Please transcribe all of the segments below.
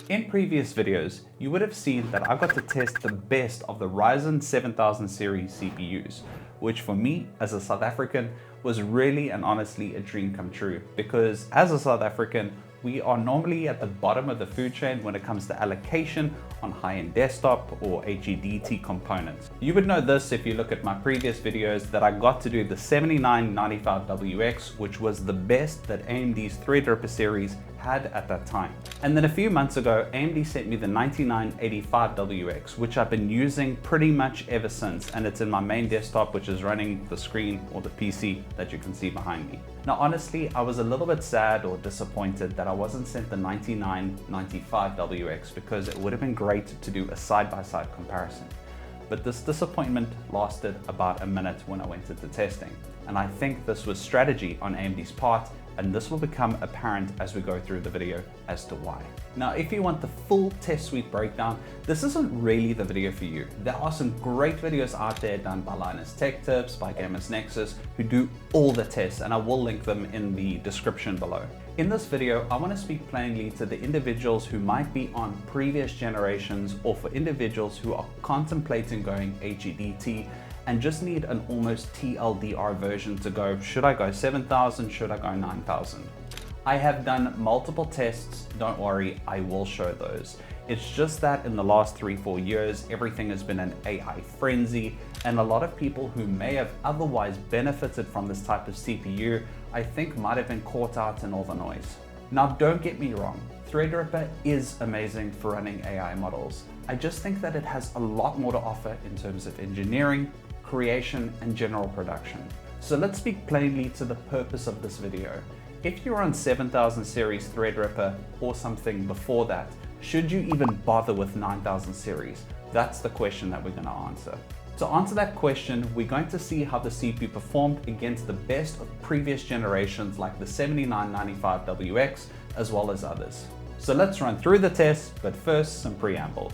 In previous videos, you would have seen that I got to test the best of the Ryzen 7000 series CPUs, which for me as a South African was really and honestly a dream come true, because as a South African, we are normally at the bottom of the food chain when it comes to allocation on high-end desktop or HEDT components. You would know this if you look at my previous videos that I got to do the 7995WX, which was the best that AMD's Threadripper series had at that time. And then a few months ago, AMD sent me the 9985WX, which I've been using pretty much ever since, and it's in my main desktop, which is running the screen or the PC that you can see behind me. Now honestly, I was a little bit sad or disappointed that I wasn't sent the 9995WX because it would have been great to do a side-by-side comparison. But this disappointment lasted about a minute when I went into testing. And I think this was strategy on AMD's part, and this will become apparent as we go through the video as to why. Now, if you want the full test suite breakdown, this isn't really the video for you. There are some great videos out there done by Linus Tech Tips, by Gamers Nexus, who do all the tests, and I will link them in the description below. In this video, I want to speak plainly to the individuals who might be on previous generations, or for individuals who are contemplating going HEDT and just need an almost TLDR version to go, should I go 7000, should I go 9000? I have done multiple tests, don't worry, I will show those. It's just that in the last 3-4 years, everything has been an AI frenzy, and a lot of people who may have otherwise benefited from this type of CPU, I think might have been caught out in all the noise. Now don't get me wrong, Threadripper is amazing for running AI models. I just think that it has a lot more to offer in terms of engineering, creation, and general production. So let's speak plainly to the purpose of this video. If you're on 7000 series Threadripper or something before that, should you even bother with 9000 series? That's the question that we're going to answer. To answer that question, we're going to see how the CPU performed against the best of previous generations like the 7995WX as well as others. So let's run through the tests, but first some preamble.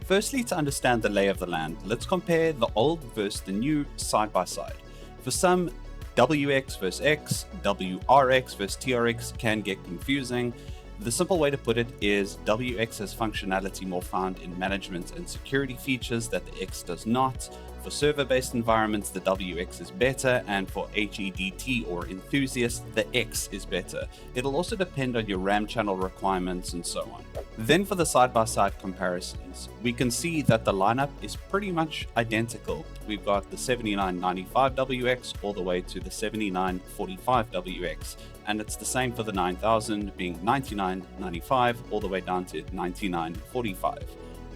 Firstly, to understand the lay of the land, let's compare the old versus the new side by side. For some, WX versus X, WRX versus TRX can get confusing. The simple way to put it is WX has functionality more found in management and security features that the X does not. For server-based environments, the WX is better, and for HEDT or enthusiasts, the X is better. It'll also depend on your RAM channel requirements and so on. Then for the side-by-side comparisons, we can see that the lineup is pretty much identical. We've got the 7995WX all the way to the 7945WX, and it's the same for the 9000 being 9995 all the way down to 9945.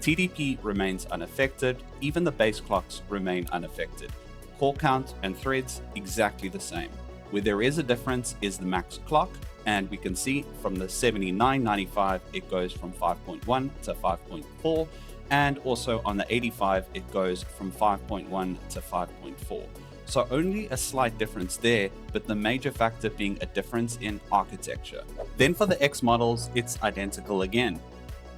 TDP remains unaffected, even the base clocks remain unaffected. Core count and threads exactly the same. Where there is a difference is the max clock, and we can see from the 7995 it goes from 5.1 to 5.4, and also on the 85 it goes from 5.1 to 5.4. So only a slight difference there, but the major factor being a difference in architecture. Then for the X models, it's identical again.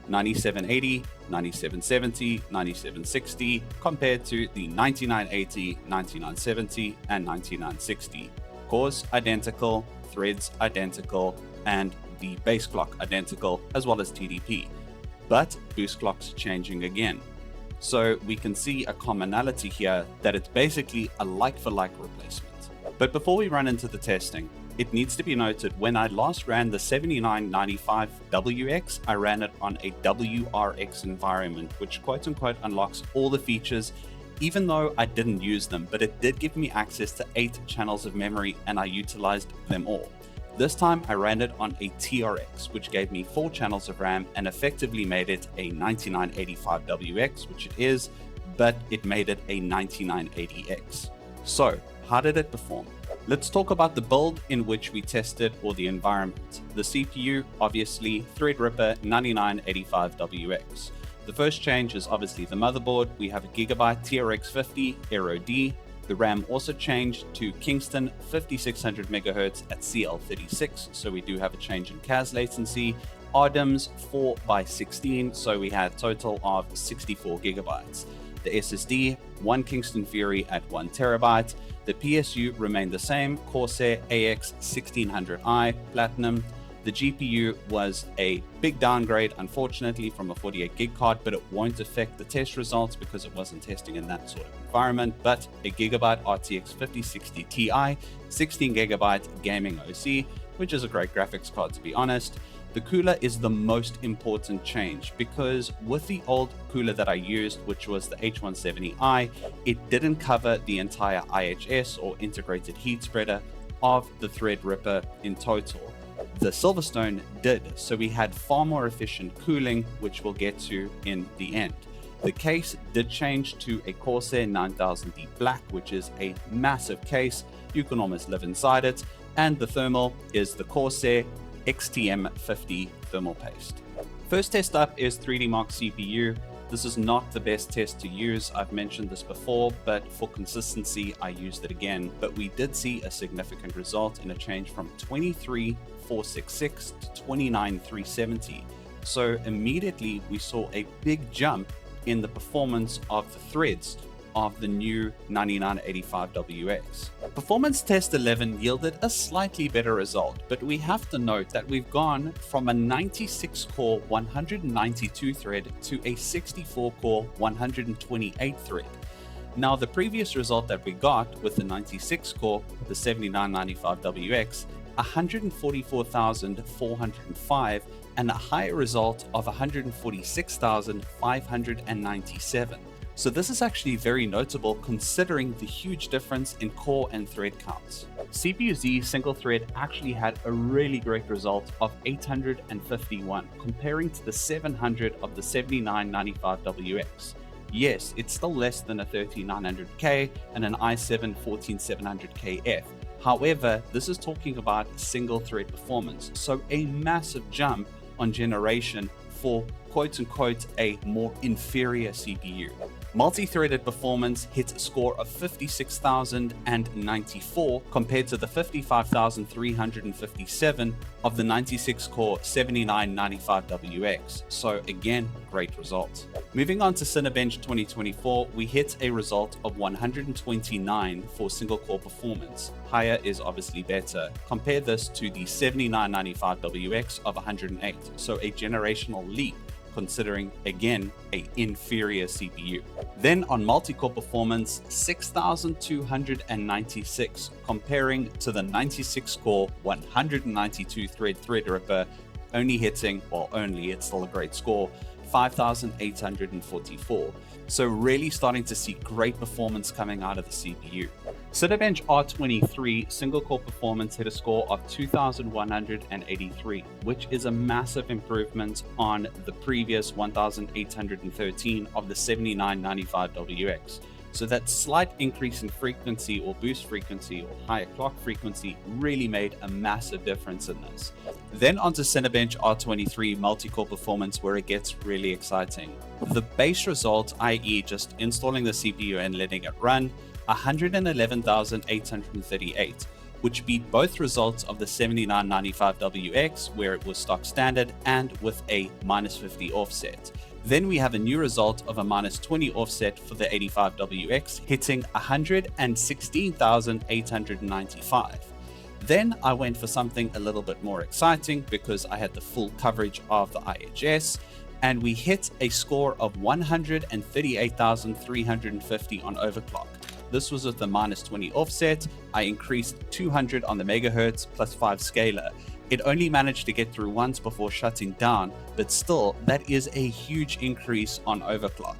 9780, 9770, 9760 compared to the 9980, 9970, and 9960. Cores identical, threads identical, and the base clock identical, as well as TDP. But boost clocks changing again. So we can see a commonality here that it's basically a like-for-like replacement. But before we run into the testing, it needs to be noted when I last ran the 7995WX, I ran it on a WRX environment, which quote unquote unlocks all the features, even though I didn't use them, but it did give me access to 8 channels of memory and I utilized them all. This time I ran it on a TRX, which gave me 4 channels of RAM and effectively made it a 9985WX, which it is, but it made it a 9980X. So how did it perform? Let's talk about the build in which we tested, or the environment. The CPU, obviously, Threadripper 9985WX. The first change is obviously the motherboard. We have a Gigabyte TRX50 Aero D. The RAM also changed to Kingston 5600 MHz at CL36, so we do have a change in CAS latency. RDIMMs 4x16, so we had a total of 64 gigabytes. The SSD, one Kingston Fury at 1 terabyte. The PSU remained the same, Corsair AX 1600i Platinum. The GPU was a big downgrade, unfortunately, from a 48 gig card, but it won't affect the test results because it wasn't testing in that sort of environment. But a Gigabyte RTX 5060 Ti, 16 gigabyte gaming OC, which is a great graphics card to be honest. The cooler is the most important change because with the old cooler that I used, which was the H170i, it didn't cover the entire IHS or integrated heat spreader of the Threadripper in total. The Silverstone did, so we had far more efficient cooling, which we'll get to in the end. The case did change to a Corsair 9000D Black, which is a massive case. You can almost live inside it. And the thermal is the Corsair XTM50 thermal paste. First test up is 3D Mark CPU. This is not the best test to use. I've mentioned this before, but for consistency, I used it again. But we did see a significant result in a change from 23,466 to 29,370. So immediately we saw a big jump in the performance of the threads of the new 9985WX. Performance test 11 yielded a slightly better result, but we have to note that we've gone from a 96 core 192 thread to a 64 core 128 thread. Now the previous result that we got with the 96 core, the 7995WX, 144,405 and a higher result of 146,597. So this is actually very notable considering the huge difference in core and thread counts. CPU-Z single thread actually had a really great result of 851 comparing to the 700 of the 7995WX. Yes, it's still less than a 13900K and an i7 14700KF. However, this is talking about single thread performance, so a massive jump on generation for quote-unquote a more inferior CPU. Multi-threaded performance hits a score of 56,094 compared to the 55,357 of the 96 core 7995WX. So again, great result. Moving on to Cinebench 2024, we hit a result of 129 for single core performance. Higher is obviously better. Compare this to the 7995WX of 108, so a generational leap, considering again a inferior CPU. Then on multi-core performance, 6,296 comparing to the 96 core 192 thread Threadripper, only hitting, well only, it's still a great score, 5,844. So really starting to see great performance coming out of the CPU. Cinebench R23 single core performance hit a score of 2,183, which is a massive improvement on the previous 1,813 of the 7995WX. So that slight increase in frequency or boost frequency or higher clock frequency really made a massive difference in this. Then onto Cinebench R23 multi-core performance, where it gets really exciting. The base result, i.e. just installing the CPU and letting it run, 111,838, which beat both results of the 7995WX, where it was stock standard and with a -50 offset. Then we have a new result of a -20 offset for the 85WX, hitting 116,895. Then I went for something a little bit more exciting because I had the full coverage of the IHS, and we hit a score of 138,350 on overclock. This was with the -20 offset. I increased 200 on the megahertz plus 5 scalar. It only managed to get through once before shutting down, but still, that is a huge increase on overclock.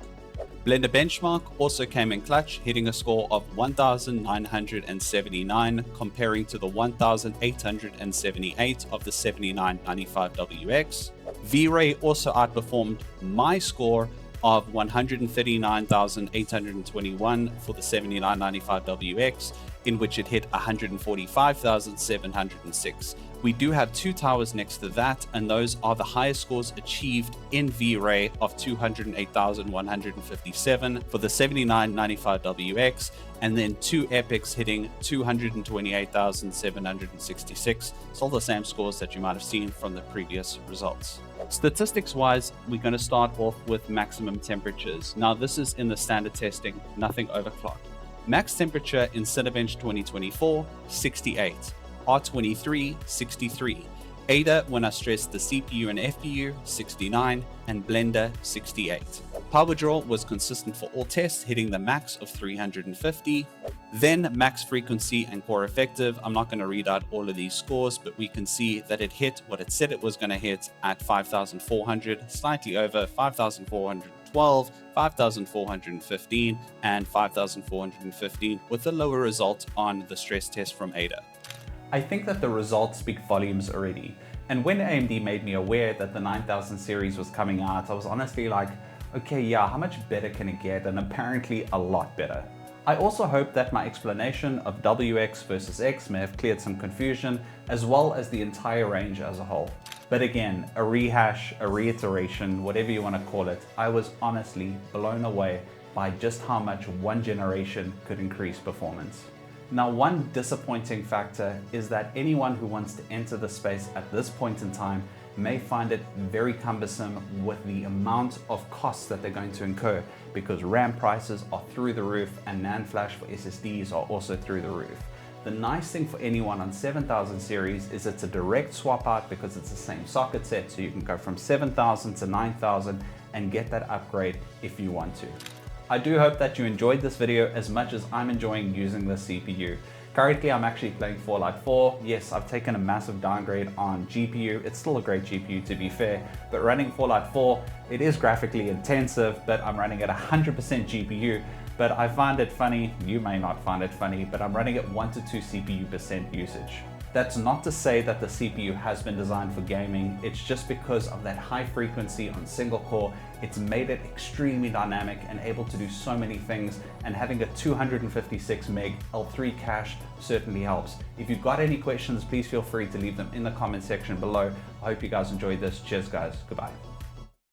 Blender Benchmark also came in clutch, hitting a score of 1,979 comparing to the 1,878 of the 7995WX. V-Ray also outperformed my score of 139,821 for the 7995WX, in which it hit 145,706. We do have two towers next to that, and those are the highest scores achieved in V-Ray of 208,157 for the 7995WX, and then two epics hitting 228,766. It's all the same scores that you might have seen from the previous results. Statistics wise, we're going to start off with maximum temperatures. Now this is in the standard testing, nothing overclocked. Max temperature in Cinebench 2024, 68. R23, 63. Ada, when I stressed the CPU and FPU, 69, and Blender, 68. Power draw was consistent for all tests, hitting the max of 350. Then max frequency and core effective. I'm not going to read out all of these scores, but we can see that it hit what it said it was going to hit at 5,400, slightly over 5,412, 5,415, and 5,415, with a lower result on the stress test from Ada. I think that the results speak volumes already. And when AMD made me aware that the 9000 series was coming out, I was honestly like, okay, yeah, how much better can it get? And apparently a lot better. I also hope that my explanation of WX versus X may have cleared some confusion, as well as the entire range as a whole. But again, a rehash, a reiteration, whatever you want to call it, I was honestly blown away by just how much one generation could increase performance. Now, one disappointing factor is that anyone who wants to enter the space at this point in time may find it very cumbersome with the amount of costs that they're going to incur, because RAM prices are through the roof and NAND flash for SSDs are also through the roof. The nice thing for anyone on 7000 series is it's a direct swap out because it's the same socket set, so you can go from 7000 to 9000 and get that upgrade if you want to. I do hope that you enjoyed this video as much as I'm enjoying using this CPU. Currently, I'm actually playing Fallout 4. Yes, I've taken a massive downgrade on GPU. It's still a great GPU to be fair, but running Fallout 4, it is graphically intensive, but I'm running at 100% GPU. But I find it funny, you may not find it funny, but I'm running at 1 to 2 CPU% usage. That's not to say that the CPU has been designed for gaming, it's just because of that high frequency on single core, it's made it extremely dynamic and able to do so many things, and having a 256 meg L3 cache certainly helps. If you've got any questions, please feel free to leave them in the comment section below. I hope you guys enjoyed this. Cheers guys, goodbye.